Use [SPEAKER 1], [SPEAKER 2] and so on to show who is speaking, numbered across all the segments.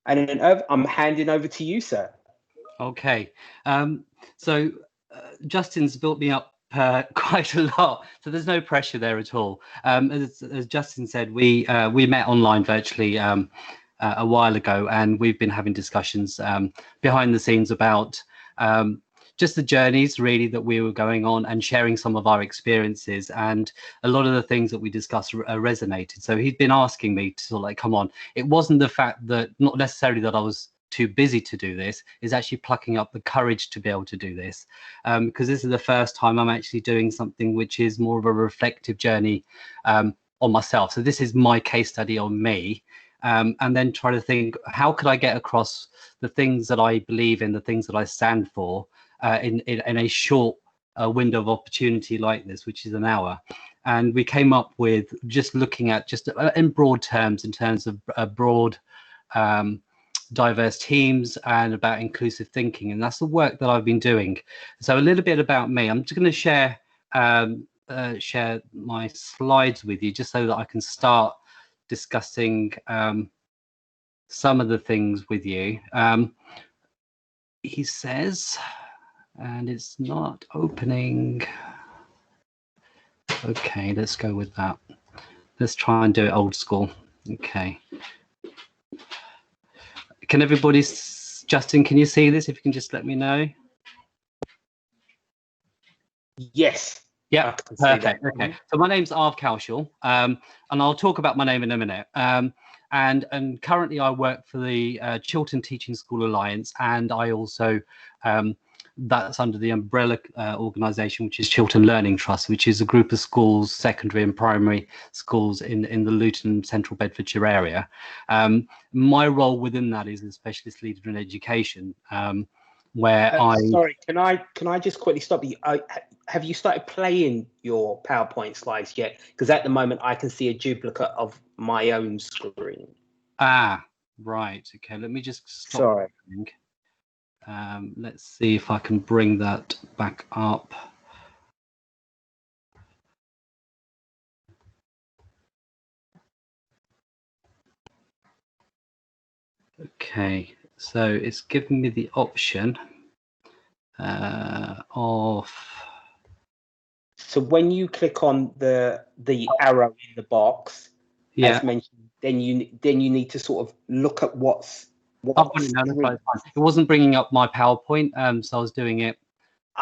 [SPEAKER 1] And then Irv, I'm handing over to you, sir.
[SPEAKER 2] Okay. So Justin's built me up quite a lot, so there's no pressure there at all. As Justin said, we met online virtually a while ago, and we've been having discussions behind the scenes about just the journeys really that we were going on and sharing some of our experiences, and a lot of the things that we discussed resonated. So he'd been asking me to sort of like, come on. It wasn't the fact that, not necessarily that I was too busy to do this, is actually plucking up the courage to be able to do this, because this is the first time I'm actually doing something which is more of a reflective journey on myself. So this is my case study on me, and then try to think, how could I get across the things that I believe in, the things that I stand for, in a short window of opportunity like this, which is an hour. And we came up with just looking at, just in broad terms, in terms of broad diverse teams and about inclusive thinking, and that's the work that I've been doing. So a little bit about me. I'm just going to share my slides with you, just so that I can start discussing some of the things with you. He says, and it's not opening. Okay, let's go with that. Let's try and do it old school. Okay. Can everybody, Justin, can you see this? If you can just let me know.
[SPEAKER 1] Yes.
[SPEAKER 2] Yeah, perfect. Okay, so my name's Kaushal, and I'll talk about my name in a minute. And currently I work for the Chiltern Teaching School Alliance, and I also that's under the umbrella organisation, which is Chiltern Learning Trust, which is a group of schools, secondary and primary schools in the Luton, Central Bedfordshire area. My role within that is a specialist leader in education, where
[SPEAKER 1] sorry, can I just quickly stop you? Have you started playing your PowerPoint slides yet? Because at the moment I can see a duplicate of my own screen.
[SPEAKER 2] Ah, right. Okay, let me just stop.
[SPEAKER 1] Sorry.
[SPEAKER 2] Let's see if I can bring that back up. Okay, so it's giving me the option of.
[SPEAKER 1] So when you click on the arrow in the box, as mentioned, then you need to sort of look at what's
[SPEAKER 2] it wasn't bringing up my PowerPoint, so I was doing it.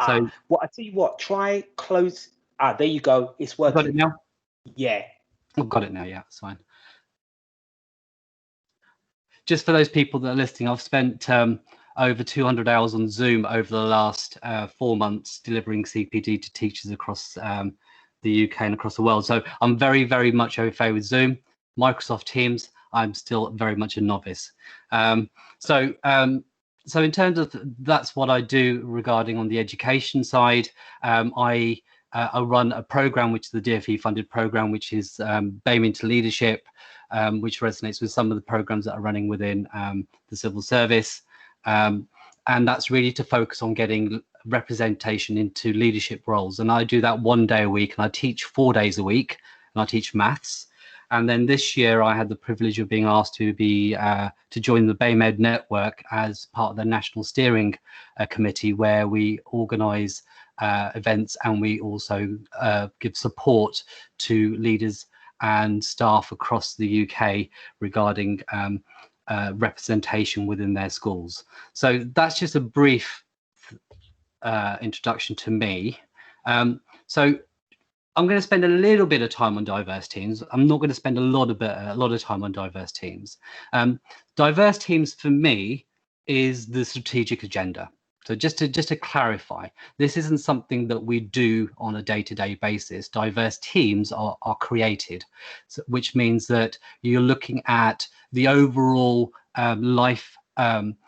[SPEAKER 2] So
[SPEAKER 1] well, I tell you what, try close. There you go. It's working.
[SPEAKER 2] Got it now?
[SPEAKER 1] Yeah.
[SPEAKER 2] I've got it now. Yeah, it's fine. Just for those people that are listening, I've spent over 200 hours on Zoom over the last 4 months delivering CPD to teachers across the UK and across the world. So I'm very, very much au fait with Zoom. Microsoft Teams, I'm still very much a novice. So in terms of, that's what I do regarding on the education side. I run a program, which is the DfE funded program, which is BAMEed to Leadership, which resonates with some of the programs that are running within the civil service. And that's really to focus on getting representation into leadership roles. And I do that 1 day a week, and I teach 4 days a week, and I teach maths. And then this year I had the privilege of being asked to join the BAMEed network as part of the National Steering Committee, where we organise events, and we also give support to leaders and staff across the UK regarding representation within their schools. So that's just a brief introduction to me. So I'm going to spend a little bit of time on diverse teams. I'm not going to spend a lot of time on diverse teams. Diverse teams for me is the strategic agenda. So just to clarify, this isn't something that we do on a day-to-day basis. Diverse teams are created, which means that you're looking at the overall life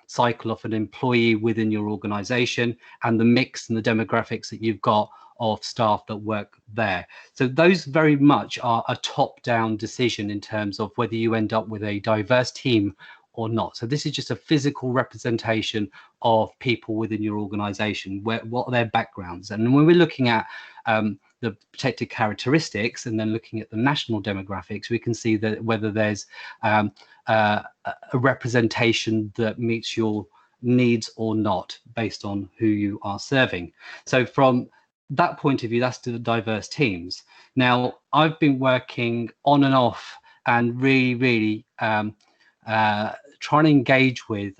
[SPEAKER 2] cycle of an employee within your organization, and the mix and the demographics that you've got of staff that work there. So those very much are a top-down decision in terms of whether you end up with a diverse team or not. So this is just a physical representation of people within your organization, what are their backgrounds. And when we're looking at the protected characteristics and then looking at the national demographics, we can see that whether there's a representation that meets your needs or not based on who you are serving. So from that point of view, that's the diverse teams. Now, I've been working on and off and really trying to engage with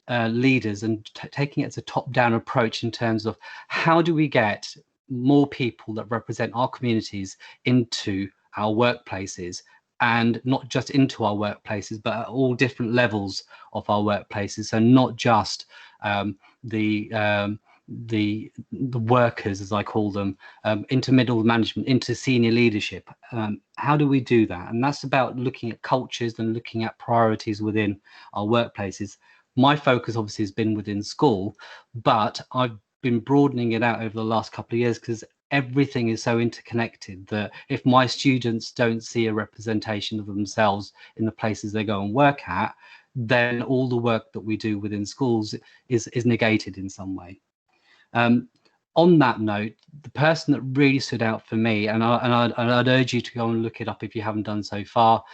[SPEAKER 2] leaders and taking it as a top-down approach in terms of how do we get more people that represent our communities into our workplaces, and not just into our workplaces, but at all different levels of our workplaces. So not just the workers, as I call them, into middle management, into senior leadership. How do we do that? And that's about looking at cultures and looking at priorities within our workplaces. My focus obviously has been within school, but I've been broadening it out over the last couple of years because everything is so interconnected that if my students don't see a representation of themselves in the places they go and work at, then all the work that we do within schools is negated in some way. On that note, the person that really stood out for me, and I'd urge you to go and look it up if you haven't done so far,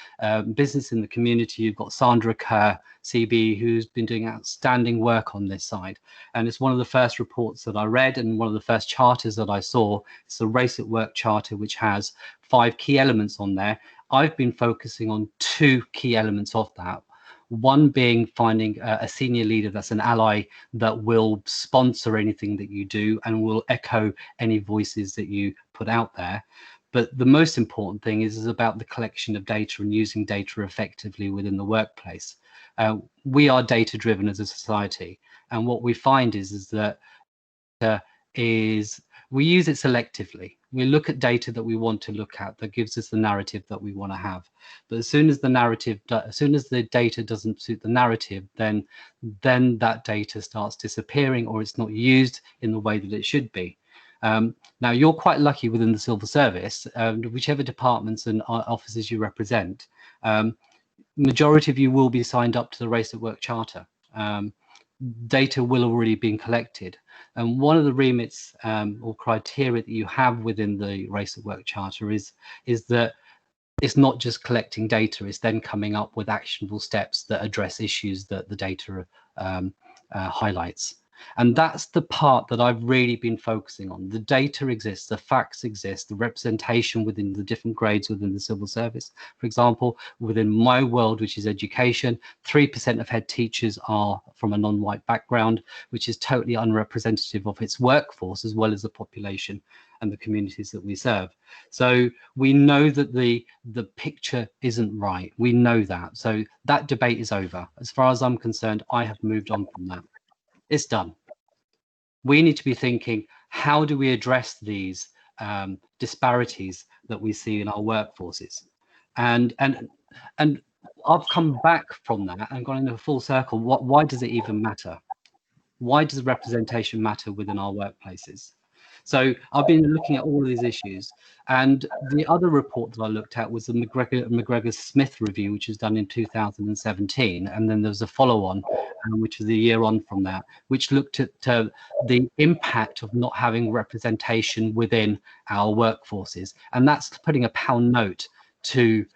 [SPEAKER 2] business in the community, you've got Sandra Kerr, CB, who's been doing outstanding work on this side. And it's one of the first reports that I read and one of the first charters that I saw. It's the Race at Work Charter, which has 5 key elements on there. I've been focusing on 2 key elements of that. One being finding a senior leader that's an ally that will sponsor anything that you do and will echo any voices that you put out there. But the most important thing is about the collection of data and using data effectively within the workplace. We are data driven as a society, and what we find is that we use it selectively. We look at data that we want to look at that gives us the narrative that we want to have. But as soon as the data doesn't suit the narrative, then that data starts disappearing, or it's not used in the way that it should be. Now, you're quite lucky within the civil service, whichever departments and offices you represent, majority of you will be signed up to the Race at Work Charter. Data will already been collected. And one of the remits or criteria that you have within the Race at Work Charter is that it's not just collecting data, it's then coming up with actionable steps that address issues that the data highlights. And that's the part that I've really been focusing on. The data exists, the facts exist, the representation within the different grades within the civil service. For example, within my world, which is education, 3% of head teachers are from a non-white background, which is totally unrepresentative of its workforce as well as the population and the communities that we serve. So we know that the picture isn't right. We know that. So that debate is over. As far as I'm concerned, I have moved on from that. It's done. We need to be thinking, how do we address these disparities that we see in our workforces? And I've come back from that and gone into a full circle. Why does it even matter? Why does representation matter within our workplaces? So I've been looking at all of these issues, and the other report that I looked at was the McGregor-Smith review, which was done in 2017, and then there was a follow-on, which was a year on from that, which looked at the impact of not having representation within our workforces, and that's putting a pound note to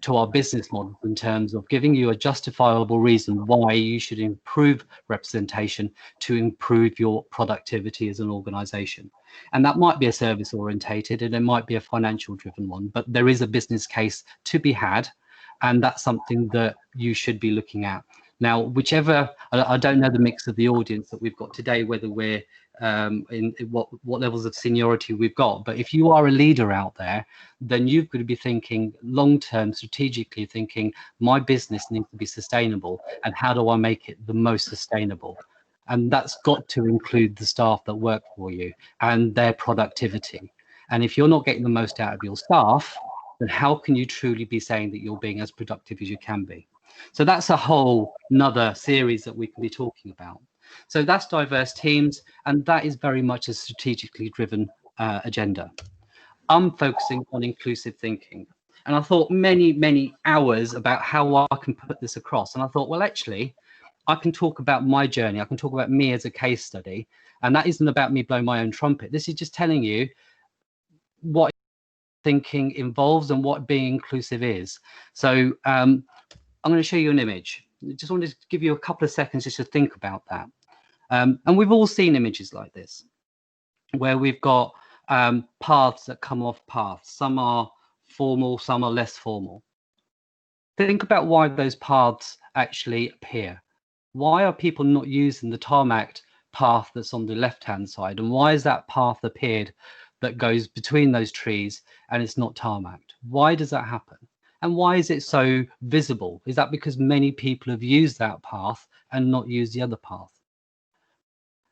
[SPEAKER 2] our business model in terms of giving you a justifiable reason why you should improve representation to improve your productivity as an organization. And that might be a service orientated and it might be a financial driven one, but there is a business case to be had, and that's something that you should be looking at. Now, whichever, I don't know the mix of the audience that we've got today, whether we're in what levels of seniority we've got, but if you are a leader out there, then you've got to be thinking long-term, strategically thinking, my business needs to be sustainable, and how do I make it the most sustainable? And that's got to include the staff that work for you and their productivity. And if you're not getting the most out of your staff, then how can you truly be saying that you're being as productive as you can be? So that's a whole nother series that we can be talking about. So that's diverse teams, and that is very much a strategically driven agenda. I'm focusing on inclusive thinking, and I thought many hours about how I can put this across, and I thought, well, actually, I can talk about my journey. I can talk about me as a case study. And that isn't about me blowing my own trumpet. This is just telling you what thinking involves and what being inclusive is. So I'm going to show you an image. I just wanted to give you a couple of seconds just to think about that. And we've all seen images like this, where we've got paths that come off paths. Some are formal, some are less formal. Think about why those paths actually appear. Why are people not using the tarmac path that's on the left-hand side? And why has that path appeared that goes between those trees and it's not tarmacked? Why does that happen? And why is it so visible? Is that because many people have used that path and not used the other path?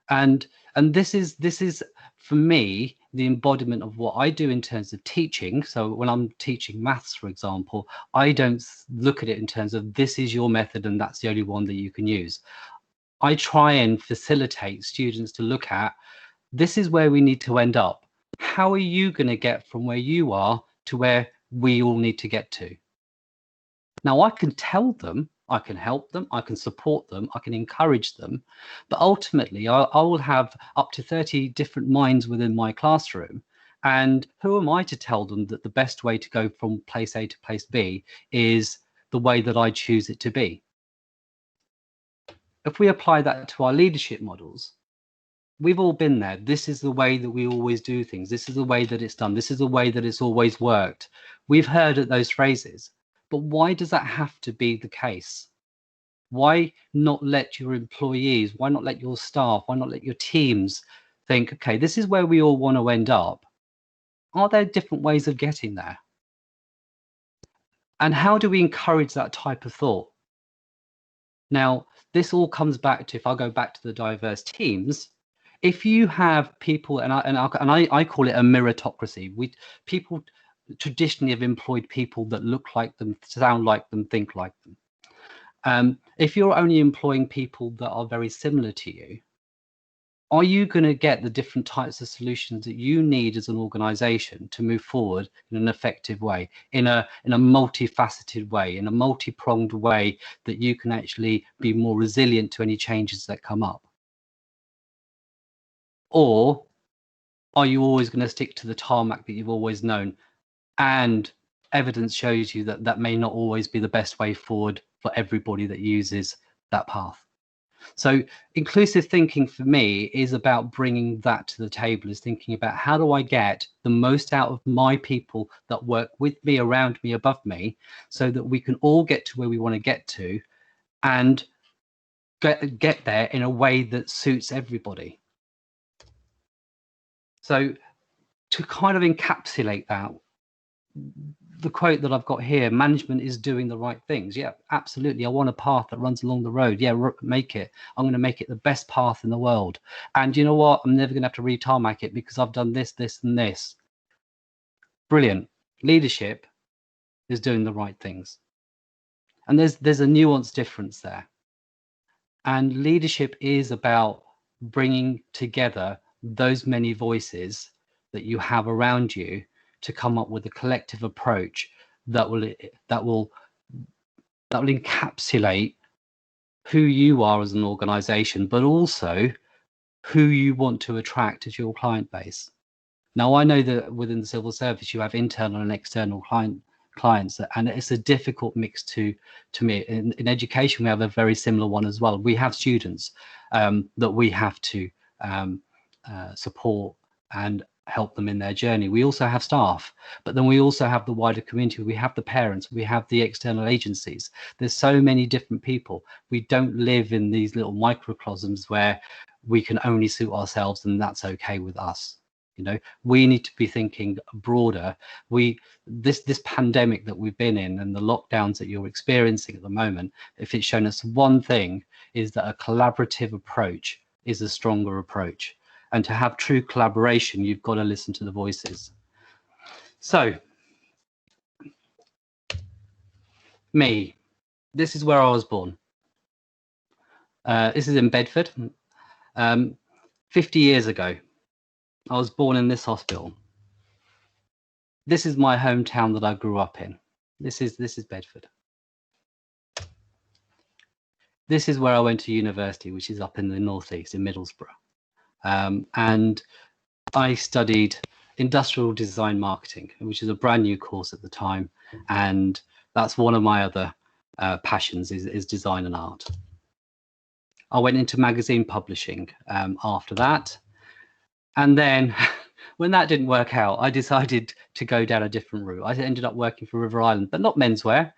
[SPEAKER 2] And this is for me the embodiment of what I do in terms of teaching. So when I'm teaching maths, for example, I don't look at it in terms of this is your method and that's the only one that you can use. I try and facilitate students to look at, this is where we need to end up. How are you going to get from where you are to where we all need to get to? Now, I can tell them, I can help them, I can support them, I can encourage them, but ultimately I will have up to 30 different minds within my classroom. And who am I to tell them that the best way to go from place A to place B is the way that I choose it to be? If we apply that to our leadership models, we've all been there. This is the way that we always do things. This is the way that it's done. This is the way that it's always worked. We've heard those phrases, but why does that have to be the case? Why not let your employees, why not let your staff, why not let your teams think, okay, this is where we all want to end up. Are there different ways of getting there? And how do we encourage that type of thought? Now, this all comes back to, if I go back to the diverse teams, if you have people, and I call it a meritocracy. People traditionally have employed people that look like them, sound like them, think like them. If you're only employing people that are very similar to you, are you going to get the different types of solutions that you need as an organization to move forward in an effective way, in a multifaceted way, in a multi-pronged way that you can actually be more resilient to any changes that come up? Or are you always going to stick to the tarmac that you've always known? And evidence shows you that that may not always be the best way forward for everybody that uses that path. So inclusive thinking for me is about bringing that to the table, is thinking about how do I get the most out of my people that work with me, around me, above me, so that we can all get to where we want to get to and get there in a way that suits everybody. So to kind of encapsulate that, the quote that I've got here, management is doing the right things. Yeah, absolutely. I want a path that runs along the road. Yeah, make it. I'm going to make it the best path in the world. And you know what? I'm never going to have to re-tarmac it because I've done this, this, and this. Brilliant. Leadership is doing the right things. And there's a nuanced difference there. And leadership is about bringing together those many voices that you have around you to come up with a collective approach that will encapsulate who you are as an organization, but also who you want to attract as your client base. Now, I know that within the civil service, you have internal and external clients, and it's a difficult mix to me. In education, we have a very similar one as well. We have students that we have to support and help them in their journey. We also have staff, but then we also have the wider community. We have the parents, we have the external agencies. There's so many different people. We don't live in these little microcosms where we can only suit ourselves and that's okay with us. You know, we need to be thinking broader. This pandemic that we've been in and the lockdowns that you're experiencing at the moment, if it's shown us one thing, is that a collaborative approach is a stronger approach. And to have true collaboration, you've got to listen to the voices. So, me, this is where I was born. This is in Bedford. 50 years ago, I was born in this hospital. This is my hometown that I grew up in. This is Bedford. this is where I went to university, which is up in the northeast in Middlesbrough. And I studied industrial design marketing, which is a brand new course at the time. And that's one of my other passions is design and art. I went into magazine publishing after that. And then when that didn't work out, I decided to go down a different route. I ended up working for River Island, but not menswear.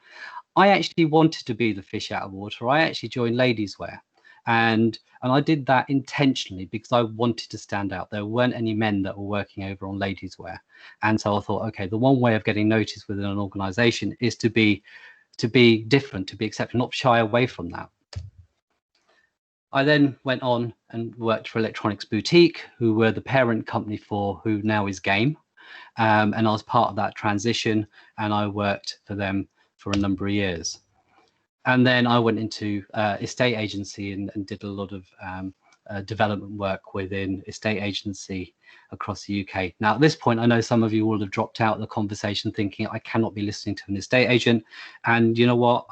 [SPEAKER 2] I actually wanted to be the fish out of water. I actually joined ladieswear. And I did that intentionally because I wanted to stand out. There weren't any men that were working over on ladieswear. And so I thought, okay, the one way of getting noticed within an organization is to be different, to be accepted, not shy away from that. I then went on and worked for Electronics Boutique, who were the parent company for who now is Game. And I was part of that transition, and I worked for them for a number of years. And then I went into estate agency and did a lot of development work within estate agency across the UK. Now, at this point, I know some of you will have dropped out of the conversation thinking I cannot be listening to an estate agent. And you know what?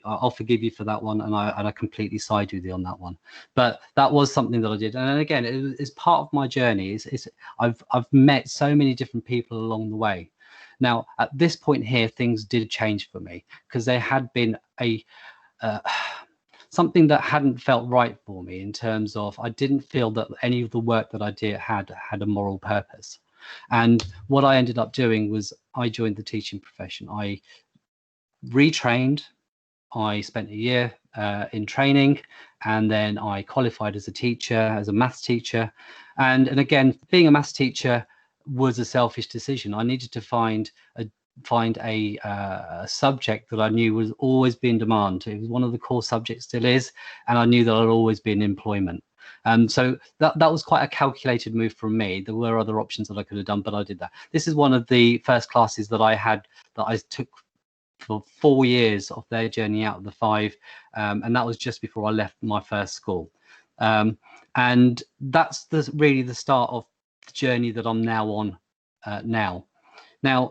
[SPEAKER 2] I'll forgive you for that one, and I completely side with you on that one. But that was something that I did, and again, it's part of my journey. I've met so many different people along the way. Now, at this point here, things did change for me because there had been something that hadn't felt right for me in terms of I didn't feel that any of the work that I did had a moral purpose. And what I ended up doing was I joined the teaching profession. I retrained. I spent a year in training, and then I qualified as a teacher, as a maths teacher. And again, being a maths teacher was a selfish decision. I needed to find a subject that I knew was always be in demand. It was one of the core subjects, still is, and I knew that I'd always be in employment. So that was quite a calculated move from me. There were other options that I could have done, but I did that. This is one of the first classes that I took for 4 years of their journey out of the 5, and that was just before I left my first school. And that's really the start of the journey that I'm now on now. Now,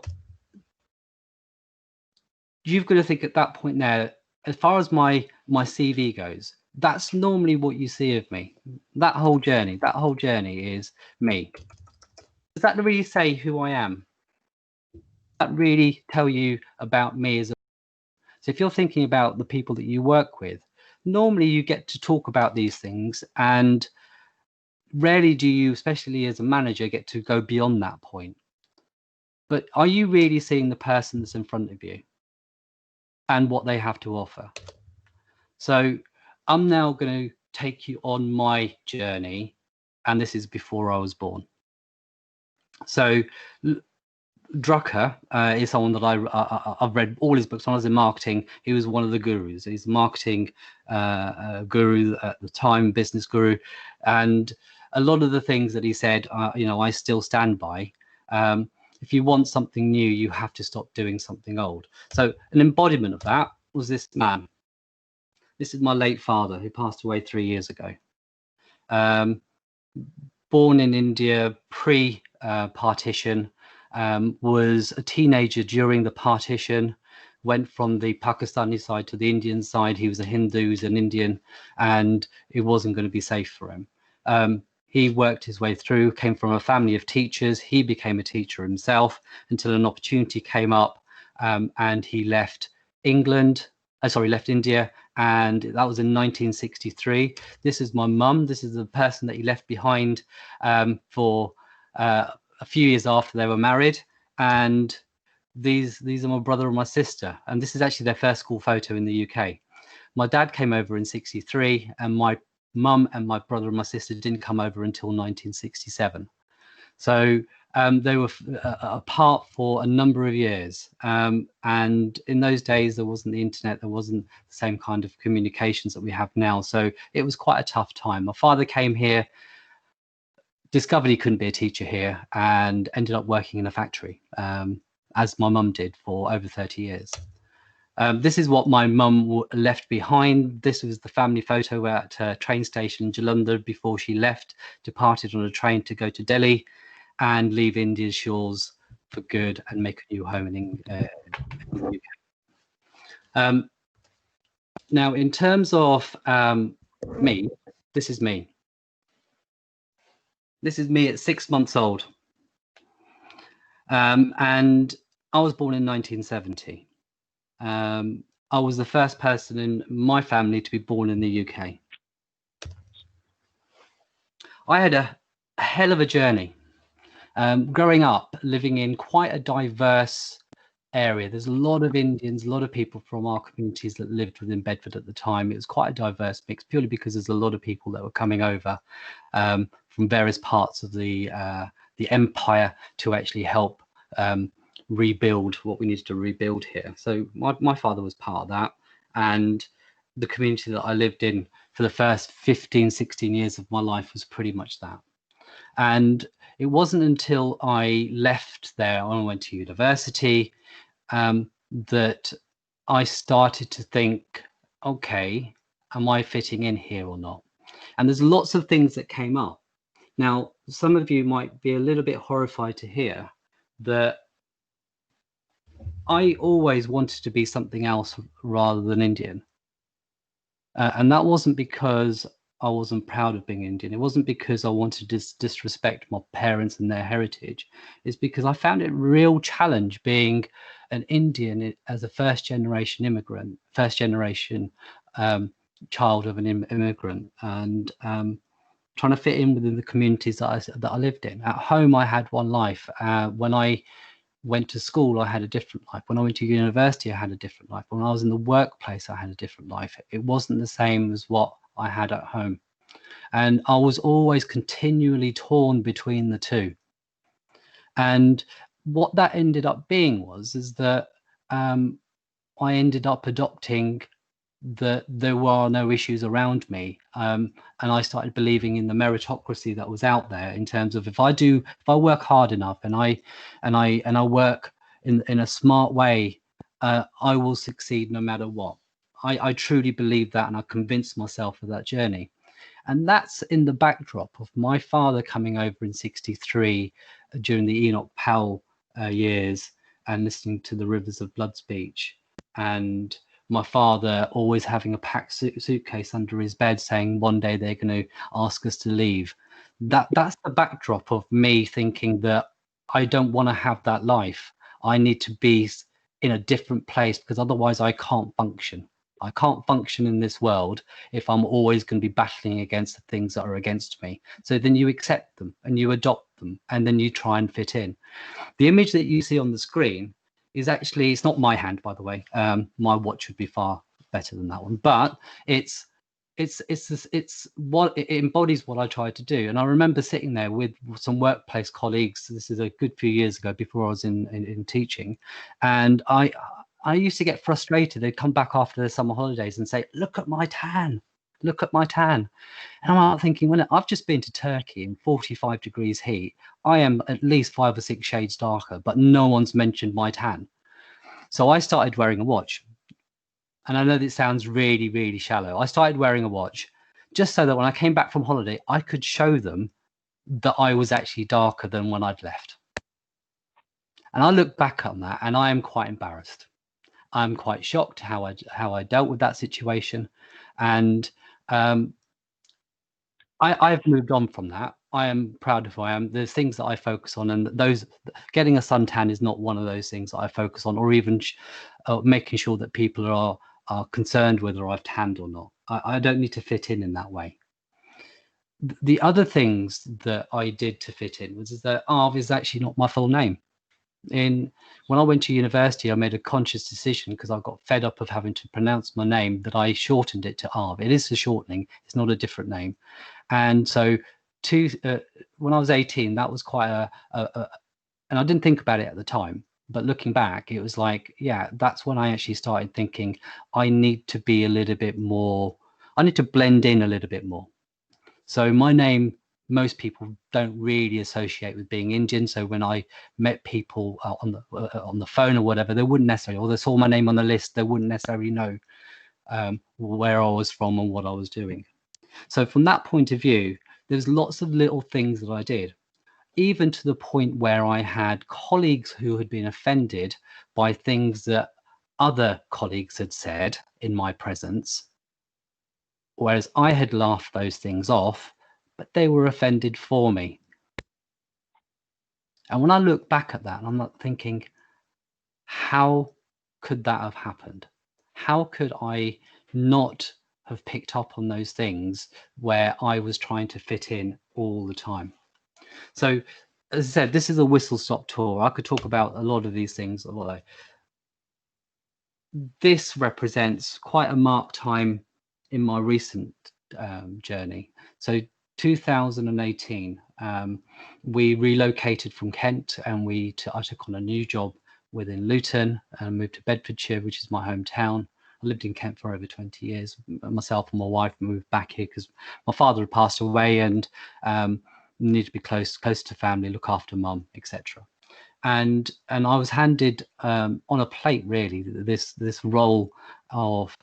[SPEAKER 2] you've got to think at that point now, as far as my CV goes, that's normally what you see of me. That whole journey is me. Does that really say who I am? That really tell you about me as a so if you're thinking about the people that you work with, normally you get to talk about these things, and rarely do you, especially as a manager, get to go beyond that point. But are you really seeing the person that's in front of you and what they have to offer? So I'm now going to take you on my journey, and this is before I was born. So Drucker is someone that I've read all his books. When I was in marketing, he was one of the gurus. He's a marketing guru at the time, business guru, and a lot of the things that he said, I still stand by. If you want something new, you have to stop doing something old. So an embodiment of that was this man. This is my late father, who passed away 3 years ago. Born in India, pre-partition. Was a teenager during the partition, went from the Pakistani side to the Indian side. He was a Hindu, he's an Indian, and it wasn't going to be safe for him. He worked his way through, came from a family of teachers. He became a teacher himself until an opportunity came up, and he left left India, and that was in 1963. This is my mum. This is the person that he left behind for a few years after they were married, and these are my brother and my sister, and this is actually their first school photo in the UK. My dad came over in 63, and my mum and my brother and my sister didn't come over until 1967. So they were apart for a number of years, and in those days there wasn't the internet, there wasn't the same kind of communications that we have now, so it was quite a tough time. My father came here, discovered he couldn't be a teacher here, and ended up working in a factory, as my mum did for over 30 years. This is what my mum left behind. This was the family photo at a train station in Jalandhar before she left, departed on a train to go to Delhi and leave India's shores for good and make a new home in the UK. Now, in terms of me, this is me. This is me at 6 months old. And I was born in 1970. I was the first person in my family to be born in the UK. I had a hell of a journey. Growing up, living in quite a diverse area. There's a lot of Indians, a lot of people from our communities that lived within Bedford at the time. It was quite a diverse mix, purely because there's a lot of people that were coming over from various parts of the empire to actually help rebuild what we needed to rebuild here. So my father was part of that, and the community that I lived in for the first 15, 16 years of my life was pretty much that. And it wasn't until I left there, I went to university, that I started to think, okay, am I fitting in here or not? And there's lots of things that came up. Now, some of you might be a little bit horrified to hear that I always wanted to be something else rather than Indian. And that wasn't because I wasn't proud of being Indian. It wasn't because I wanted to disrespect my parents and their heritage. It's because I found it a real challenge being an Indian as a first generation immigrant, first generation child of an immigrant, and trying to fit in within the communities that I lived in. At home, I had one life. When I went to school, I had a different life. When I went to university, I had a different life. When I was in the workplace, I had a different life. It wasn't the same as what I had at home. And I was always continually torn between the two. And what that ended up being is that I ended up adopting that there were no issues around me, and I started believing in the meritocracy that was out there, in terms of if I work hard enough and I work in a smart way, I will succeed no matter what. I truly believe that, and I convinced myself of that journey. And that's in the backdrop of my father coming over in '63 during the Enoch Powell years, and listening to the Rivers of Blood speech, and my father always having a packed suitcase under his bed, saying one day they're going to ask us to leave. That's the backdrop of me thinking that I don't want to have that life. I need to be in a different place, because otherwise I can't function. I can't function in this world if I'm always going to be battling against the things that are against me. So then you accept them and you adopt them, and then you try and fit in. The image that you see on the screen is actually, it's not my hand, by the way. My watch would be far better than that one, but it's what it embodies what I tried to do. And I remember sitting there with some workplace colleagues. This is a good few years ago, before I was in teaching, and I used to get frustrated. They'd come back after the summer holidays and say, "Look at my tan, look at my tan." And I'm thinking, well, I've just been to Turkey in 45 degrees heat. I am at least 5 or 6 shades darker, but no one's mentioned my tan. So I started wearing a watch. And I know that sounds really, really shallow. I started wearing a watch just so that when I came back from holiday, I could show them that I was actually darker than when I'd left. And I look back on that and I am quite embarrassed. I'm quite shocked how I dealt with that situation. And I've moved on from that. I am proud of who I am. There's things that I focus on, and those, getting a suntan is not one of those things that I focus on, or even making sure that people are concerned whether I've tanned or not. I don't need to fit in that way. The other things that I did to fit in was that Arv is actually not my full name. When I went to university, I made a conscious decision, because I got fed up of having to pronounce my name, that I shortened it to Arv. It is a shortening, it's not a different name. And so when I was 18, that was quite and I didn't think about it at the time, but looking back, it was like, yeah, that's when I actually started thinking, I need to be a little bit more, I need to blend in a little bit more. So my name, most people don't really associate with being Indian. So when I met people on the phone or whatever, they wouldn't necessarily, or they saw my name on the list, they wouldn't necessarily know where I was from and what I was doing. So from that point of view, there's lots of little things that I did, even to the point where I had colleagues who had been offended by things that other colleagues had said in my presence, whereas I had laughed those things off, but they were offended for me. And when I look back at that, I'm not thinking, how could that have happened? How could I not have picked up on those things where I was trying to fit in all the time? So, as I said, this is a whistle-stop tour. I could talk about a lot of these things. This represents quite a marked time in my recent journey. So 2018, we relocated from Kent, and I took on a new job within Luton and moved to Bedfordshire, which is my hometown. I lived in Kent for over 20 years. Myself and my wife moved back here because my father had passed away, and needed to be close to family, look after mum, etc. And I was handed on a plate, really, this role of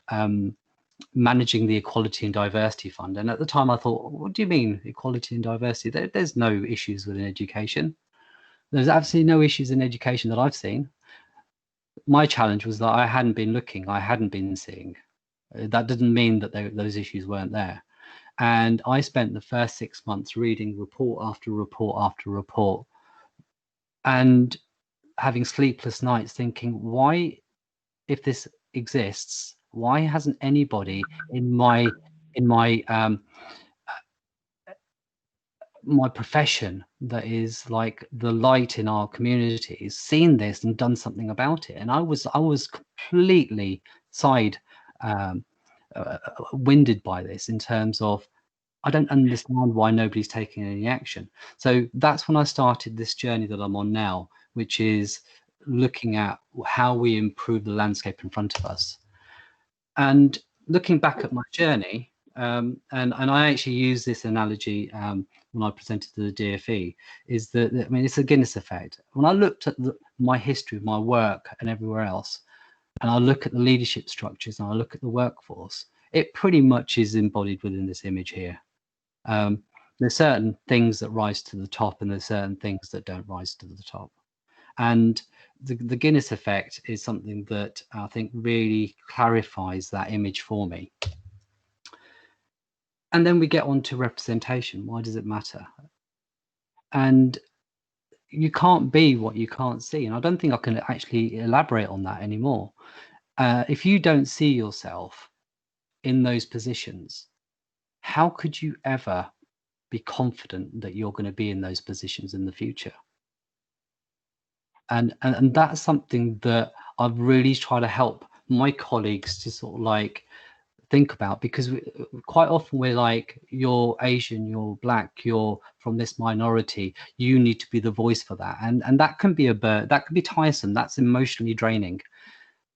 [SPEAKER 2] managing the Equality and Diversity Fund. And at the time I thought, what do you mean equality and diversity? There's no issues within education. There's absolutely no issues in education that I've seen. My challenge was that I hadn't been looking, I hadn't been seeing. That didn't mean that those issues weren't there. And I spent the first 6 months reading report after report after report, and having sleepless nights thinking, why, if this exists, why hasn't anybody in my my profession that is like the light in our communities seen this and done something about it? And I was completely winded by this, in terms of, I don't understand why nobody's taking any action. So that's when I started this journey that I'm on now, which is looking at how we improve the landscape in front of us. And looking back at my journey, and I actually use this analogy when I presented to the DFE, is that, I mean, it's a Guinness effect. When I looked at my history, my work and everywhere else, and I look at the leadership structures and I look at the workforce, it pretty much is embodied within this image here. There's certain things that rise to the top, and there's certain things that don't rise to the top. And the Guinness effect is something that I think really clarifies that image for me. And then we get on to representation. Why does it matter? And you can't be what you can't see. And I don't think I can actually elaborate on that anymore. If you don't see yourself in those positions, how could you ever be confident that you're going to be in those positions in the future? And that's something that I've really tried to help my colleagues to sort of like think about, because quite often we're like, you're Asian, you're black, you're from this minority, you need to be the voice for that, and that can be that can be tiresome, that's emotionally draining.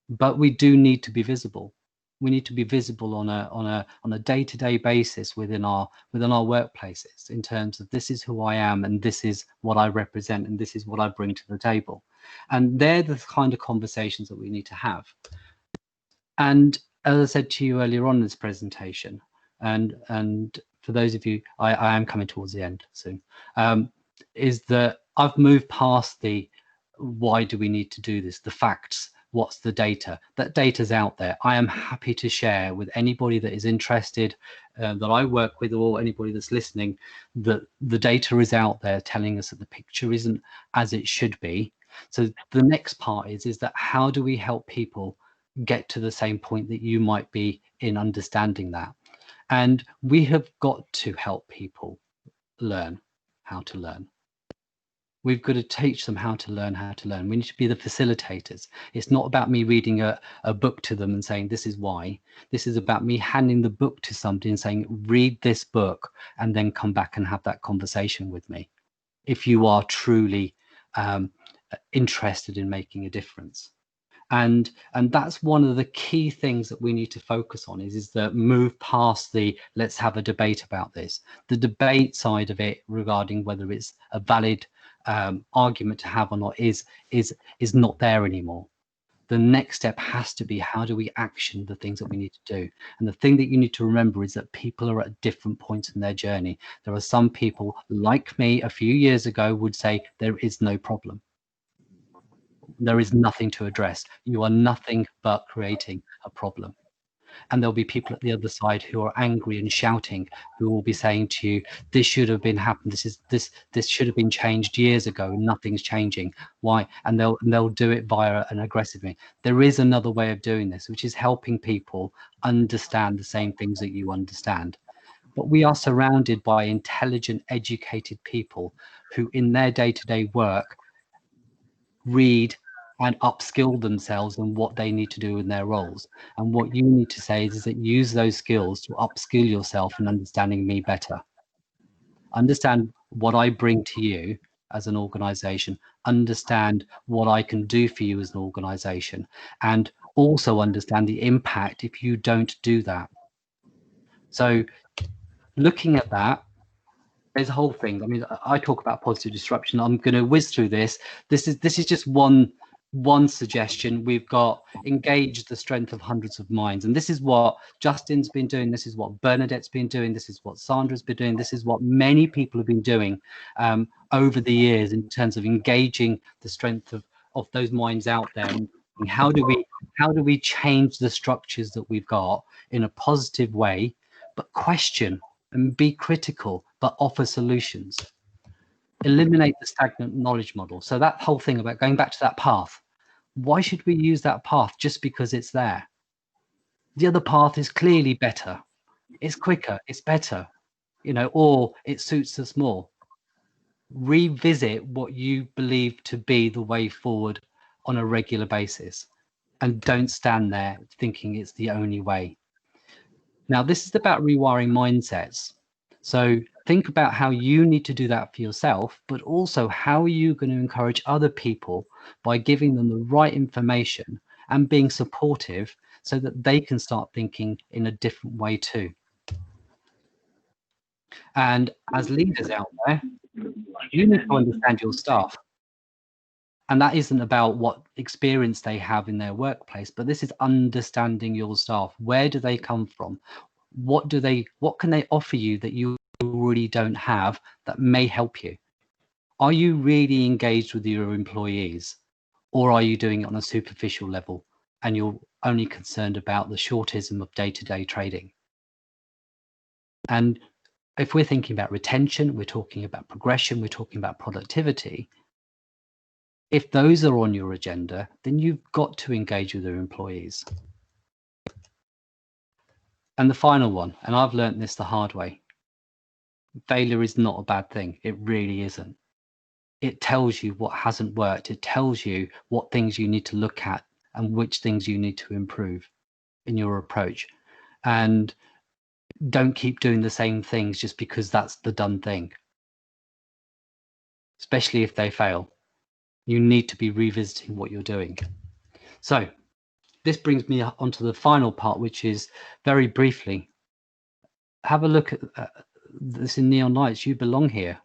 [SPEAKER 2] But we do need to be visible. We need to be visible on a day-to-day basis within our workplaces, in terms of, this is who I am, and this is what I represent, and this is what I bring to the table. And they're the kind of conversations that we need to have. And as I said to you earlier on in this presentation, and for those of you, I am coming towards the end soon, is that I've moved past the why do we need to do this, the facts, what's the data. That data's out there. I am happy to share with anybody that is interested, that I work with, or anybody that's listening, that the data is out there telling us that the picture isn't as it should be. So the next part is that how do we help people get to the same point that you might be in understanding that? And we have got to help people learn how to learn. We've got to teach them how to learn how to learn. We need to be the facilitators. It's not about me reading a book to them and saying, this is why. This is about me handing the book to somebody and saying, read this book, and then come back and have that conversation with me, if you are truly interested in making a difference. And that's one of the key things that we need to focus on, is that move past the let's have a debate about this. The debate side of it, regarding whether it's a valid argument to have or not, is not there anymore. The next step has to be, how do we action the things that we need to do? And the thing that you need to remember is that people are at different points in their journey. There are some people like me a few years ago would say there is no problem. There is nothing to address. You are nothing but creating a problem. And there'll be people at the other side who are angry and shouting, who will be saying to you, this should have been happened, this should have been changed years ago, and nothing's changing. Why? And they'll do it via an aggressive means. There is another way of doing this, which is helping people understand the same things that you understand. But we are surrounded by intelligent, educated people who in their day-to-day work read and upskill themselves in what they need to do in their roles. And what you need to say is that use those skills to upskill yourself in understanding me better. Understand what I bring to you as an organization, understand what I can do for you as an organization, and also understand the impact if you don't do that. So looking at that, there's a whole thing. I mean, I talk about positive disruption. I'm going to whiz through this. This is just one suggestion. We've got engage the strength of hundreds of minds, and this is what Justin's been doing. This is what Bernadette's been doing. This is what Sandra's been doing. This is what many people have been doing over the years in terms of engaging the strength of those minds out there. And how do we change the structures that we've got in a positive way, but question and be critical, but offer solutions. Eliminate the stagnant knowledge model. So that whole thing about going back to that path, why should we use that path just because it's there? The other path is clearly better. It's quicker, it's better, or it suits us more. Revisit what you believe to be the way forward on a regular basis, and don't stand there thinking it's the only way. Now, this is about rewiring mindsets. So think about how you need to do that for yourself, but also how are you going to encourage other people by giving them the right information and being supportive so that they can start thinking in a different way too. And as leaders out there, you need to understand your staff. And that isn't about what experience they have in their workplace, but this is understanding your staff. Where do they come from? What can they offer you that you really don't have that may help you? Are you really engaged with your employees, or are you doing it on a superficial level and you're only concerned about the shortism of day-to-day trading? And if we're thinking about retention, we're talking about progression, we're talking about productivity. If those are on your agenda, then you've got to engage with your employees. And the final one, and I've learned this the hard way, failure is not a bad thing. It really isn't. It tells you what hasn't worked. It tells you what things you need to look at and which things you need to improve in your approach. And don't keep doing the same things just because that's the done thing, especially if they fail. You need to be revisiting what you're doing. So this brings me onto the final part, which is very briefly, have a look at this in Neon Lights. You belong here.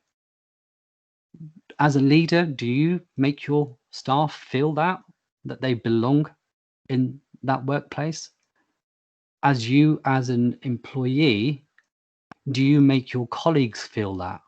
[SPEAKER 2] As a leader, do you make your staff feel that they belong in that workplace? As an employee, do you make your colleagues feel that?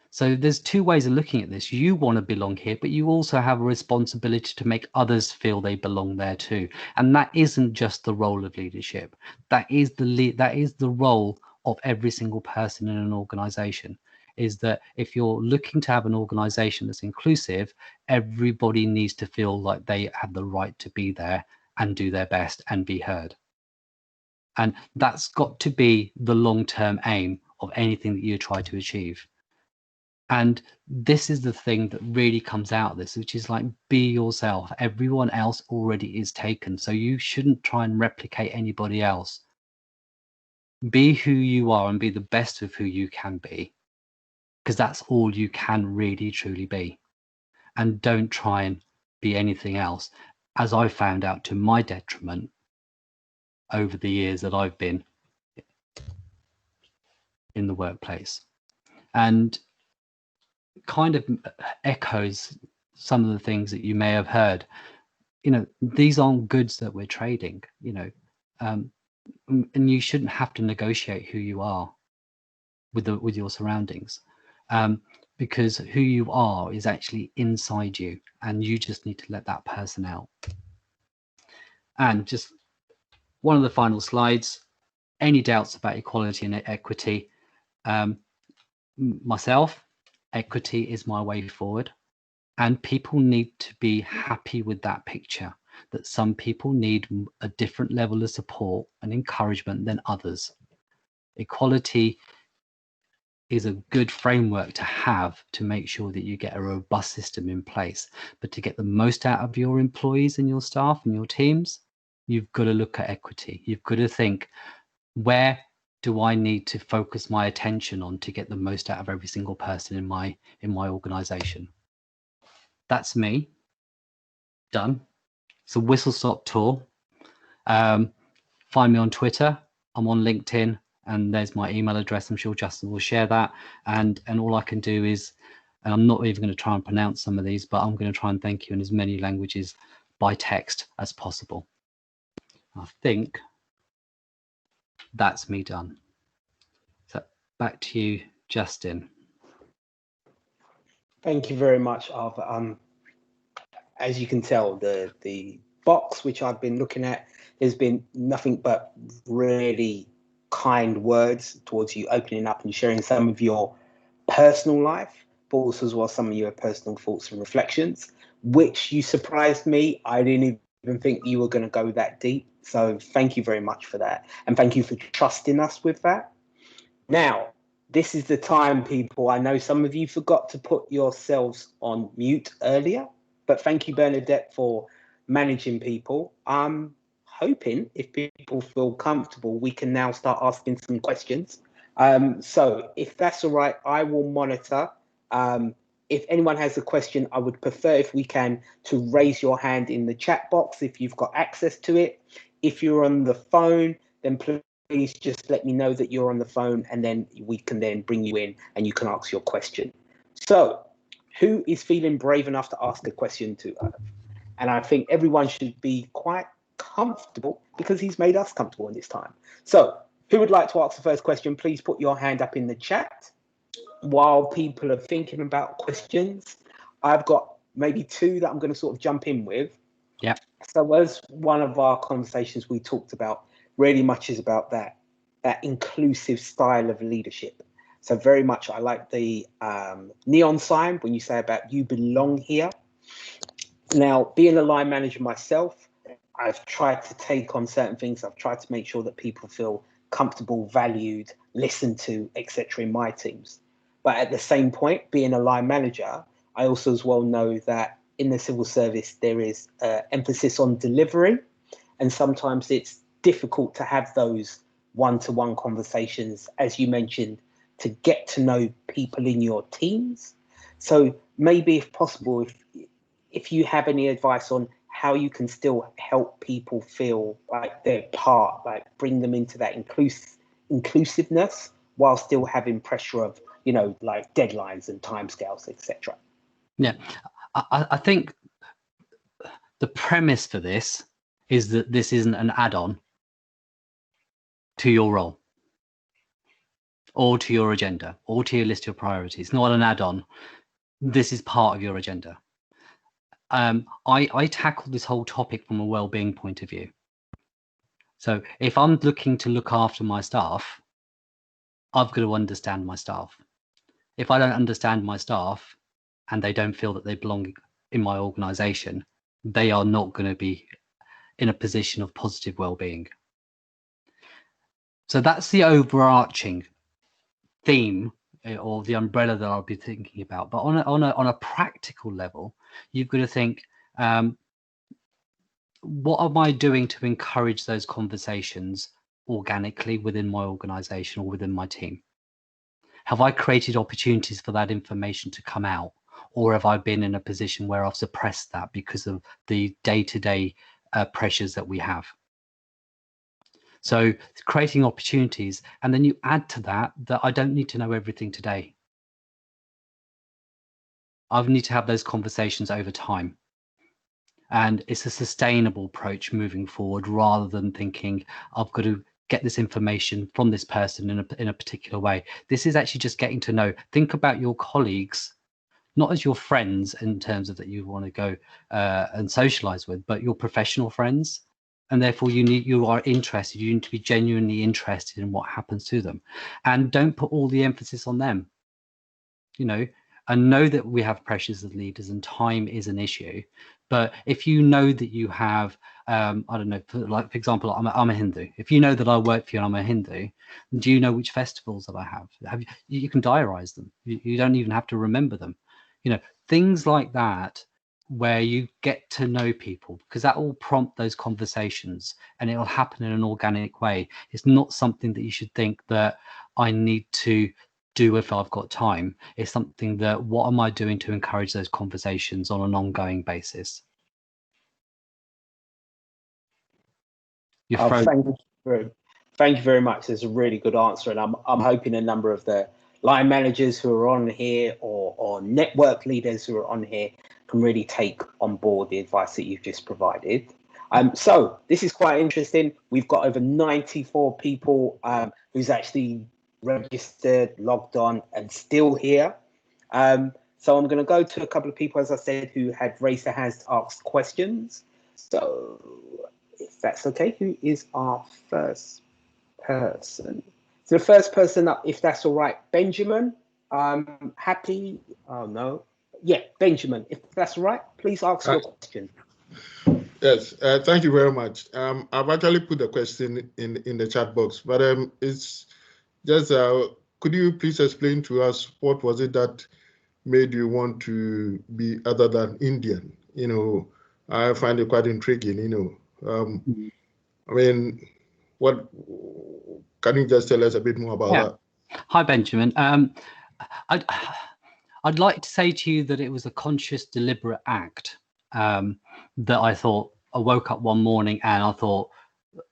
[SPEAKER 2] So there's two ways of looking at this. You want to belong here, but you also have a responsibility to make others feel they belong there too. And that isn't just the role of leadership. That is the role of every single person in an organization, is that if you're looking to have an organization that's inclusive, everybody needs to feel like they have the right to be there and do their best and be heard. And that's got to be the long-term aim of anything that you try to achieve. And this is the thing that really comes out of this, which is like, be yourself. Everyone else already is taken. So you shouldn't try and replicate anybody else. Be who you are and be the best of who you can be, because that's all you can really, truly be. And don't try and be anything else, as I found out to my detriment over the years that I've been in the workplace. And kind of echoes some of the things that you may have heard. These aren't goods that we're trading, and you shouldn't have to negotiate who you are with your surroundings, because who you are is actually inside you, and you just need to let that person out. And just one of the final slides, any doubts about equality and equity? Myself, equity is my way forward. And people need to be happy with that picture, that some people need a different level of support and encouragement than others. Equality is a good framework to have to make sure that you get a robust system in place. But to get the most out of your employees and your staff and your teams, you've got to look at equity. You've got to think, where do I need to focus my attention on to get the most out of every single person in my organization? That's me. Done. It's a whistle stop tour. Find me on Twitter. I'm on LinkedIn, and there's my email address. I'm sure Justin will share that. And all I can do is, and I'm not even going to try and pronounce some of these, but I'm going to try and thank you in as many languages by text as possible. I think that's me done. So back to you, Justin.
[SPEAKER 1] Thank you very much, Arthur. As you can tell, the box which I've been looking at has been nothing but really kind words towards you, opening up and sharing some of your personal life, but also as well some of your personal thoughts and reflections, which you surprised me. I didn't even think you were going to go that deep. So thank you very much for that. And thank you for trusting us with that. Now, this is the time, people. I know some of you forgot to put yourselves on mute earlier, but thank you, Bernadette, for managing people. I'm hoping if people feel comfortable, we can now start asking some questions. So if that's all right, I will monitor. If anyone has a question, I would prefer, if we can, to raise your hand in the chat box if you've got access to it. If you're on the phone, then please just let me know that you're on the phone, and then we can then bring you in and you can ask your question. So who is feeling brave enough to ask a question to Irv? And I think everyone should be quite comfortable because he's made us comfortable in this time. So who would like to ask the first question? Please put your hand up in the chat. While people are thinking about questions, I've got maybe two that I'm going to sort of jump in with.
[SPEAKER 2] Yeah.
[SPEAKER 1] So as one of our conversations we talked about really much is about that inclusive style of leadership. So very much I like the neon sign when you say about you belong here. Now, being a line manager myself, I've tried to take on certain things. I've tried to make sure that people feel comfortable, valued, listened to, etc. in my teams. But at the same point, being a line manager, I also as well know that in the civil service, there is emphasis on delivery. And sometimes it's difficult to have those one-to-one conversations, as you mentioned, to get to know people in your teams. So maybe if possible, if you have any advice on how you can still help people feel like they're part, like bring them into that inclusiveness while still having pressure of, you know, like deadlines and timescales, etc.
[SPEAKER 2] Yeah, I think the premise for this is that this isn't an add-on to your role or to your agenda or to your list of priorities. Not an add-on. This is part of your agenda. I tackle this whole topic from a well-being point of view. So if I'm looking to look after my staff, I've got to understand my staff. If I don't understand my staff and they don't feel that they belong in my organization, they are not going to be in a position of positive well-being. So that's the overarching theme or the umbrella that I'll be thinking about. But on a practical level, you've got to think, what am I doing to encourage those conversations organically within my organization or within my team? Have I created opportunities for that information to come out? Or have I been in a position where I've suppressed that because of the day-to-day pressures that we have? So creating opportunities, and then you add to that I don't need to know everything today. I need to have those conversations over time. And it's a sustainable approach moving forward rather than thinking I've got to get this information from this person in a particular way. This is actually just getting to know. Think about your colleagues, not as your friends in terms of that you want to go and socialize with, but your professional friends. and therefore you are interested. You need to be genuinely interested in what happens to them, and don't put all the emphasis on them. And know that we have pressures as leaders and time is an issue. But if you know that you have, I don't know, for example, I'm a Hindu. If you know that I work for you and I'm a Hindu, do you know which festivals that I have? You can diarize them. You don't even have to remember them. Things like that, where you get to know people, because that will prompt those conversations and it will happen in an organic way. It's not something that you should think that I need to do if I've got time. It's something that, what am I doing to encourage those conversations on an ongoing basis?
[SPEAKER 1] Thank you very much. It's a really good answer, and I'm hoping a number of the line managers who are on here or network leaders who are on here can really take on board the advice that you've just provided. So this is quite interesting. We've got over 94 people who's actually registered, logged on, and still here. So I'm going to go to a couple of people, as I said, who had raised their hands to ask questions. So if that's okay, who is our first person? So the first person up, if that's all right, Benjamin. Happy? Oh no. Yeah, Benjamin, if that's all right, please ask your question.
[SPEAKER 3] Yes, thank you very much. I've actually put the question in the chat box, but it's just, could you please explain to us what was it that made you want to be other than Indian? I find it quite intriguing, I mean, what can you just tell us a bit more about that?
[SPEAKER 2] Hi, Benjamin. I'd like to say to you that it was a conscious, deliberate act that I thought. I woke up one morning and I thought,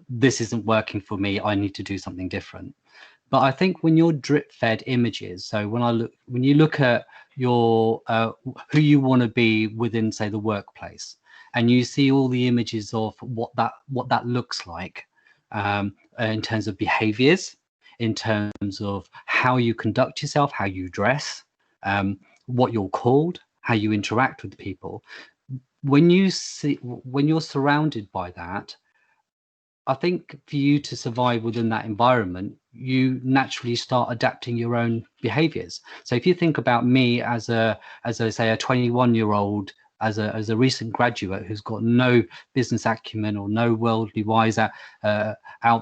[SPEAKER 2] this isn't working for me. I need to do something different. But I think when you're drip-fed images, so when you look at your who you want to be within, say, the workplace, and you see all the images of what that looks like in terms of behaviors, in terms of how you conduct yourself, how you dress, what you're called, how you interact with people. When you're surrounded by that, I think for you to survive within that environment, you naturally start adapting your own behaviors. So if you think about me as I say, a 21-year-old, as a recent graduate who's got no business acumen or no worldly wise out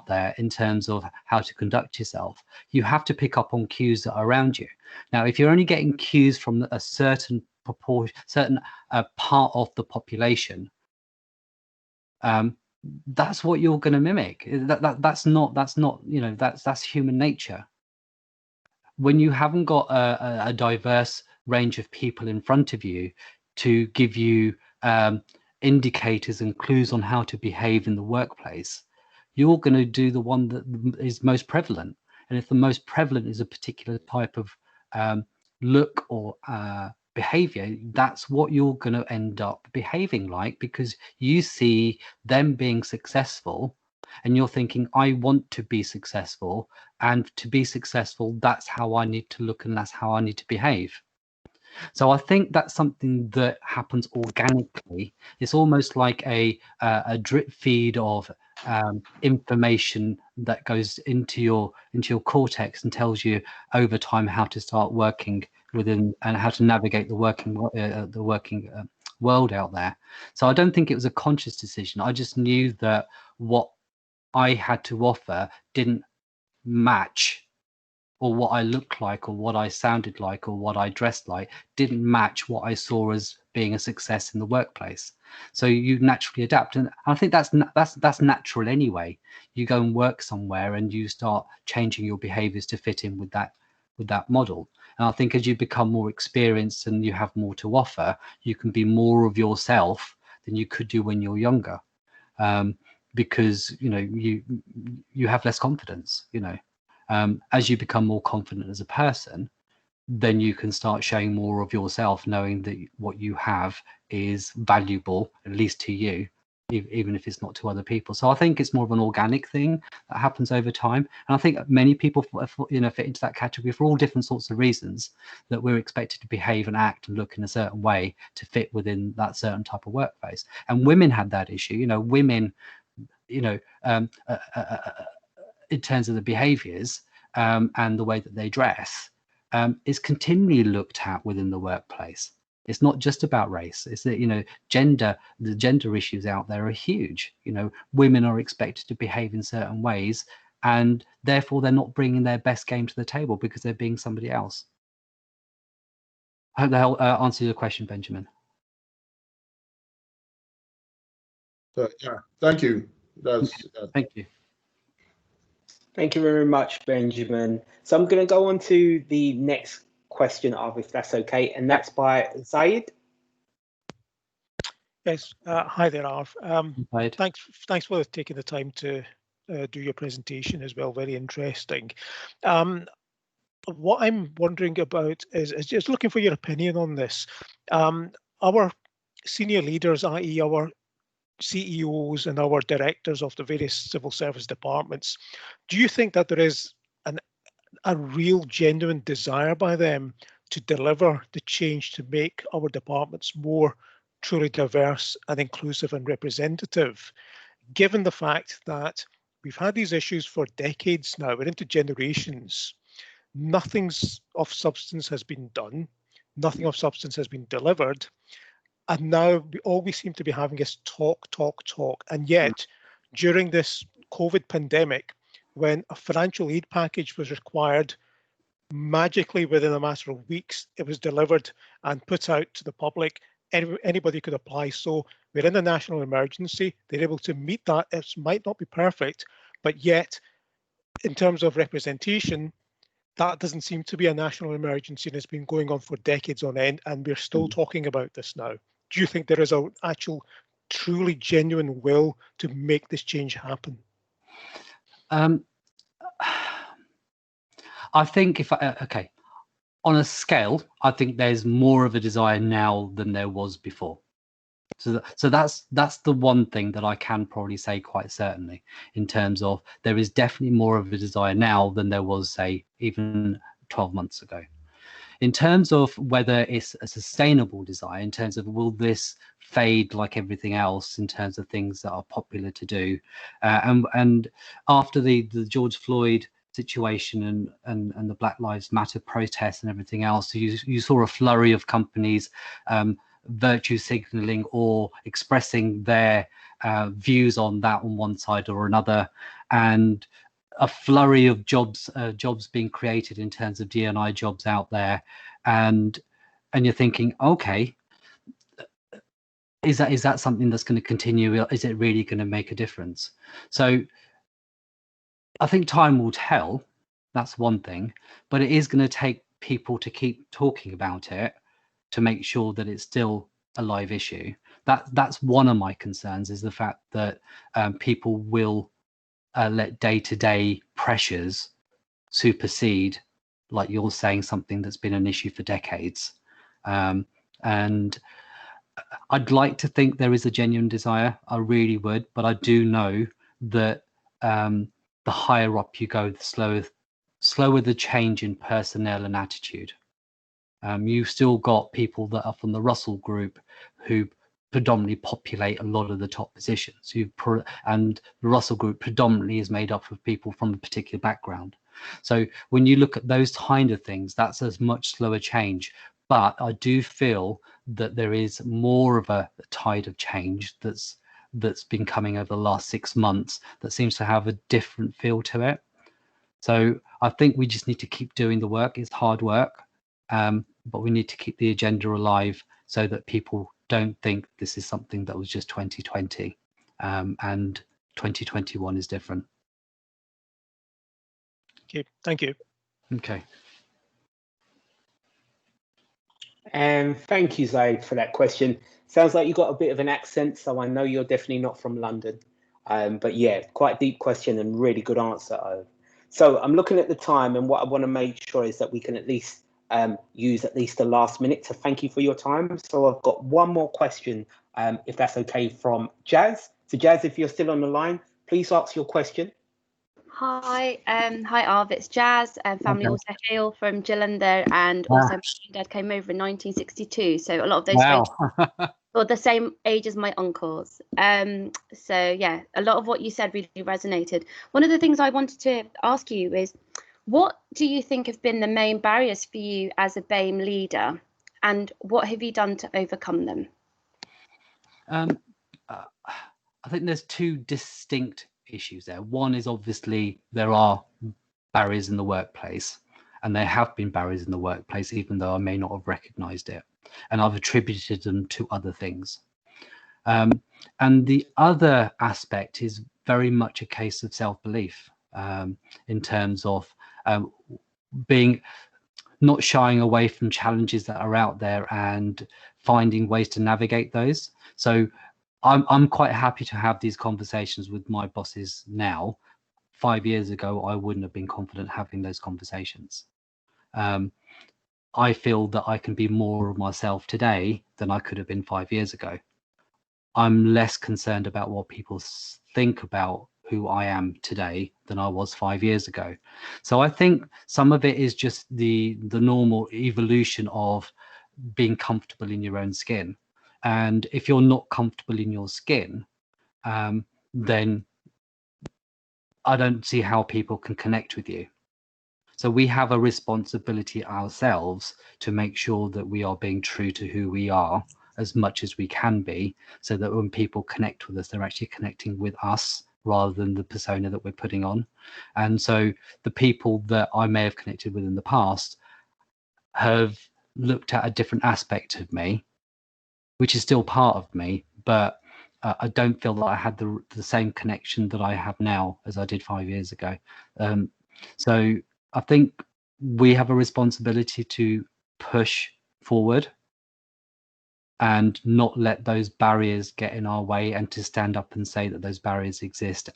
[SPEAKER 2] there in terms of how to conduct yourself, you have to pick up on cues that are around you. Now, if you're only getting cues from a certain proportion, certain part of the population, that's what you're going to mimic. That's human nature. When you haven't got a diverse range of people in front of you to give you indicators and clues on how to behave in the workplace, you're going to do the one that is most prevalent. And if the most prevalent is a particular type of look or behavior, that's what you're going to end up behaving like, because you see them being successful and you're thinking, I want to be successful, and to be successful, that's how I need to look and that's how I need to behave. So I think that's something that happens organically. It's almost like a drip feed of information that goes into your cortex and tells you over time how to start working within and how to navigate the working world out there. So I don't think it was a conscious decision. I just knew that what I had to offer didn't match, or what I looked like, or what I sounded like, or what I dressed like didn't match what I saw as being a success in the workplace. So you naturally adapt, and I think that's natural anyway. You go and work somewhere and you start changing your behaviors to fit in with that model. And I think as you become more experienced and you have more to offer, you can be more of yourself than you could do when you're younger, because you have less confidence. As you become more confident as a person, then you can start showing more of yourself, knowing that what you have is valuable, at least to you, even if it's not to other people. So I think it's more of an organic thing that happens over time. And I think many people, fit into that category for all different sorts of reasons, that we're expected to behave and act and look in a certain way to fit within that certain type of workplace. And women had that issue. Women, in terms of the behaviours and the way that they dress, is continually looked at within the workplace. It's not just about race. It's that, the gender issues out there are huge. Women are expected to behave in certain ways, and therefore they're not bringing their best game to the table because they're being somebody else. I hope that answers your question, Benjamin.
[SPEAKER 3] Yeah, thank you.
[SPEAKER 2] Thank you.
[SPEAKER 1] Thank you very much, Benjamin. So I'm going to go on to the next question, if that's okay, and that's by Zaid.
[SPEAKER 4] Yes, hi there, Arv.
[SPEAKER 2] Hi.
[SPEAKER 4] Thanks for taking the time to do your presentation as well. Very interesting. What I'm wondering about is just looking for your opinion on this. Our senior leaders, i.e. our CEOs and our directors of the various civil service departments, do you think that there is a real genuine desire by them to deliver the change to make our departments more truly diverse and inclusive and representative, given the fact that we've had these issues for decades now, we're into generations, nothing of substance has been done, nothing of substance has been delivered, and now all we seem to be having is talk, and yet during this COVID pandemic, when a financial aid package was required, magically within a matter of weeks, it was delivered and put out to the public. Anybody could apply. So we're in a national emergency. They're able to meet that. It might not be perfect, but yet in terms of representation, that doesn't seem to be a national emergency, and it's been going on for decades on end, and we're still talking about this now. Do you think there is an actual, truly genuine will to make this change happen?
[SPEAKER 2] I think on a scale, I think there's more of a desire now than there was before. So that's the one thing that I can probably say quite certainly, in terms of there is definitely more of a desire now than there was, say, even 12 months ago. In terms of whether it's a sustainable desire, in terms of will this fade like everything else in terms of things that are popular to do, and after the George Floyd situation and the Black Lives Matter protests and everything else, you saw a flurry of companies virtue signaling or expressing their views on that on one side or another, and a flurry of jobs being created in terms of D&I jobs out there, and you're thinking, okay, is that something that's going to continue? Is it really going to make a difference? So I think time will tell. That's one thing, but it is going to take people to keep talking about it to make sure that it's still a live issue. That's one of my concerns, is the fact that people will let day-to-day pressures supersede, like you're saying, something that's been an issue for decades. And I'd like to think there is a genuine desire. I really would, but I do know that the higher up you go, the slower the change in personnel and attitude. You've still got people that are from the Russell Group who predominantly populate a lot of the top positions, and the Russell Group predominantly is made up of people from a particular background. So when you look at those kind of things, that's a much slower change. But I do feel that there is more of a tide of change that's been coming over the last 6 months that seems to have a different feel to it. So I think we just need to keep doing the work. It's hard work, but we need to keep the agenda alive so that people don't think this is something that was just 2020, and 2021 is different.
[SPEAKER 4] Okay, thank you.
[SPEAKER 2] Okay.
[SPEAKER 1] And thank you, Zaid, for that question. Sounds like you got a bit of an accent, so I know you're definitely not from London. But yeah, quite deep question and really good answer. So I'm looking at the time, and what I want to make sure is that we can at least use at least the last minute to thank you for your time. So I've got one more question, if that's okay, from Jazz. So Jazz, if you're still on the line, please ask your question.
[SPEAKER 5] Hi, Arv, it's Jazz, family also hail from Gillinder, and also my dad came over in 1962, so a lot of those
[SPEAKER 2] Wow.
[SPEAKER 5] photos or the same age as my uncles. So yeah, a lot of what you said really resonated. One of the things I wanted to ask you is, what do you think have been the main barriers for you as a BAME leader, and what have you done to overcome them?
[SPEAKER 2] I think there's two distinct issues there. One is obviously there are barriers in the workplace, and there have been barriers in the workplace, even though I may not have recognized it, and I've attributed them to other things. And the other aspect is very much a case of self-belief, in terms of not shying away from challenges that are out there and finding ways to navigate those. So I'm quite happy to have these conversations with my bosses now. 5 years ago, I wouldn't have been confident having those conversations. I feel that I can be more of myself today than I could have been 5 years ago. I'm less concerned about what people think about who I am today than I was 5 years ago. So I think some of it is just the normal evolution of being comfortable in your own skin. And if you're not comfortable in your skin, then I don't see how people can connect with you. So we have a responsibility ourselves to make sure that we are being true to who we are as much as we can be, so that when people connect with us, they're actually connecting with us rather than the persona that we're putting on. And so the people that I may have connected with in the past have looked at a different aspect of me, which is still part of me, but I don't feel that I had the same connection that I have now as I did 5 years ago. So I think we have a responsibility to push forward and not let those barriers get in our way, and to stand up and say that those barriers exist,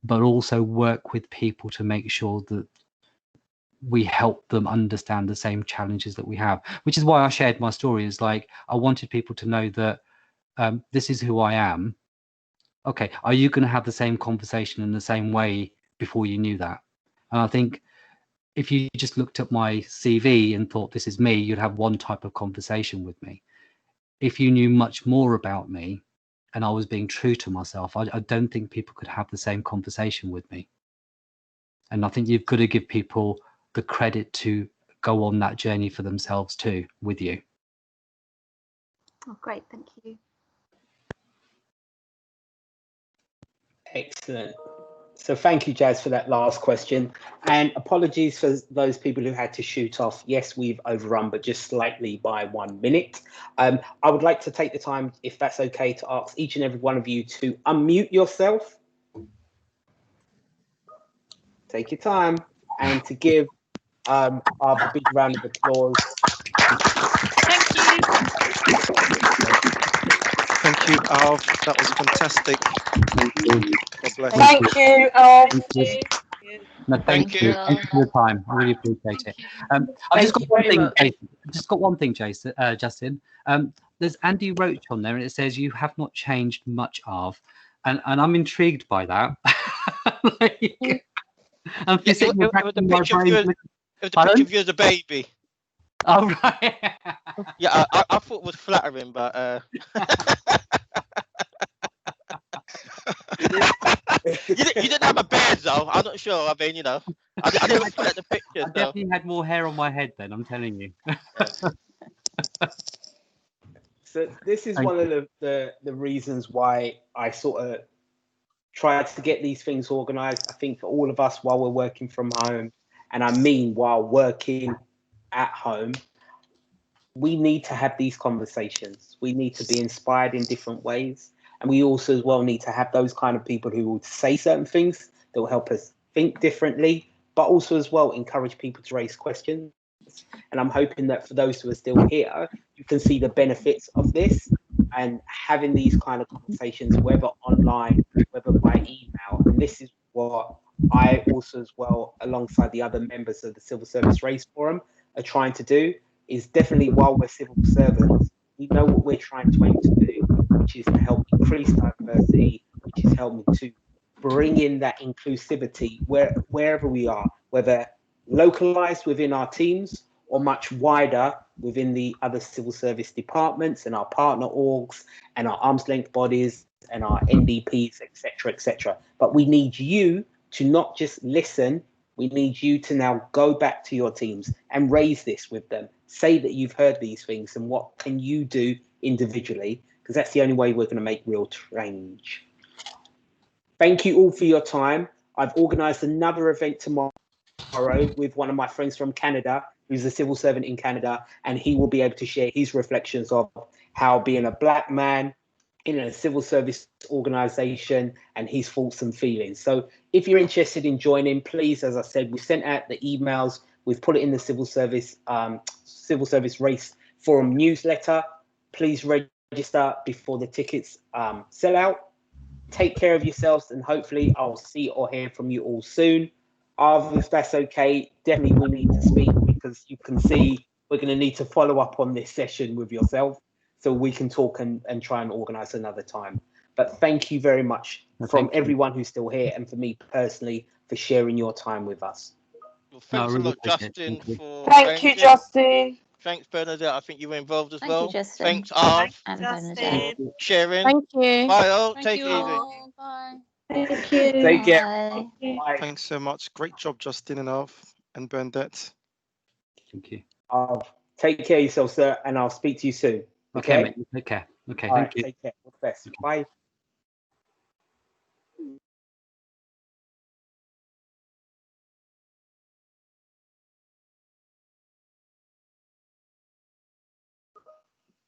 [SPEAKER 2] but also work with people to make sure that we help them understand the same challenges that we have, which is why I shared my story. Is like, I wanted people to know that this is who I am. Okay, are you going to have the same conversation in the same way before you knew that? And I think if you just looked at my CV and thought this is me, you'd have one type of conversation with me. If you knew much more about me and I was being true to myself, I don't think people could have the same conversation with me. And I think you've got to give people the credit to go on that journey for themselves too, with you.
[SPEAKER 5] Oh, great, thank you.
[SPEAKER 1] Excellent. So thank you, Jazz, for that last question. And apologies for those people who had to shoot off. Yes, we've overrun, but just slightly by 1 minute. I would like to take the time, if that's okay, to ask each and every one of you to unmute yourself. Take your time, and to give a big round of applause.
[SPEAKER 5] Thank you.
[SPEAKER 6] Thank you, Alv. That was fantastic. God bless.
[SPEAKER 7] Thank you, Alv.
[SPEAKER 2] No, thank you. Thank you for your time. I really appreciate it. I've just got one thing. Just got one thing, Jason, Justin. There's Andy Roach on there, and it says you have not changed much, Alv, and I'm intrigued by that. I'm
[SPEAKER 6] It was the picture of you as a baby.
[SPEAKER 2] Oh, right.
[SPEAKER 6] Yeah, I thought it was flattering, but you didn't have a beard, though. I'm not sure. I mean, you know, I didn't look at the pictures.
[SPEAKER 2] I definitely had more hair on my head then, I'm telling you.
[SPEAKER 1] So this is one of the reasons why I sort of try to get these things organized. I think for all of us, while we're working from home, and I mean while working at home, we need to have these conversations. We need to be inspired in different ways. And we also as well need to have those kind of people who will say certain things that will help us think differently, but also as well encourage people to raise questions. And I'm hoping that for those who are still here, you can see the benefits of this and having these kind of conversations, whether online, whether by email. And this is what I also as well, alongside the other members of the Civil Service Race Forum, are trying to do, is definitely while we're civil servants, we know what we're trying to aim to do, which is to help increase diversity, which is helping to bring in that inclusivity wherever we are, whether localized within our teams or much wider within the other civil service departments and our partner orgs and our arm's length bodies and our NDPs, etc., etc. But we need you to not just listen. We need you to now go back to your teams and raise this with them. Say that you've heard these things and what can you do individually, because that's the only way we're going to make real change. Thank you all for your time. I've organised another event tomorrow with one of my friends from Canada, who's a civil servant in Canada, and he will be able to share his reflections of how being a black man in a civil service organisation and his thoughts and feelings. So if you're interested in joining, please, as I said, we sent out the emails, we've put it in the civil service race forum newsletter. Please register before the tickets sell out. Take care of yourselves, and hopefully I'll see or hear from you all soon. If that's okay, definitely we need to speak, because you can see we're going to need to follow up on this session with yourself so we can talk and try and organise another time. But thank you very much from everyone who's still here, and for me personally for sharing your time with us.
[SPEAKER 6] Well, thanks a lot, Justin, for
[SPEAKER 7] Thank you, Justin.
[SPEAKER 6] Thanks, Bernadette. I think you were involved as
[SPEAKER 5] Thank
[SPEAKER 6] well.
[SPEAKER 5] you, Justin.
[SPEAKER 6] Thanks, Arv,
[SPEAKER 5] And
[SPEAKER 7] Justin.
[SPEAKER 5] Bernadette.
[SPEAKER 6] for sharing.
[SPEAKER 7] Thank you.
[SPEAKER 6] Bye, all.
[SPEAKER 8] Thank
[SPEAKER 6] Take
[SPEAKER 8] you
[SPEAKER 6] it easy.
[SPEAKER 8] all. Bye.
[SPEAKER 5] Thank you.
[SPEAKER 1] Take care.
[SPEAKER 5] Bye.
[SPEAKER 1] Bye.
[SPEAKER 9] Thanks so much. Great job, Justin and Arv and Bernadette.
[SPEAKER 2] Thank you.
[SPEAKER 1] Take care of yourself, sir, and I'll speak to you soon.
[SPEAKER 2] Okay, mate. Take care. Okay,
[SPEAKER 1] All
[SPEAKER 2] thank
[SPEAKER 1] right,
[SPEAKER 2] you.
[SPEAKER 1] take care. All the best. Bye.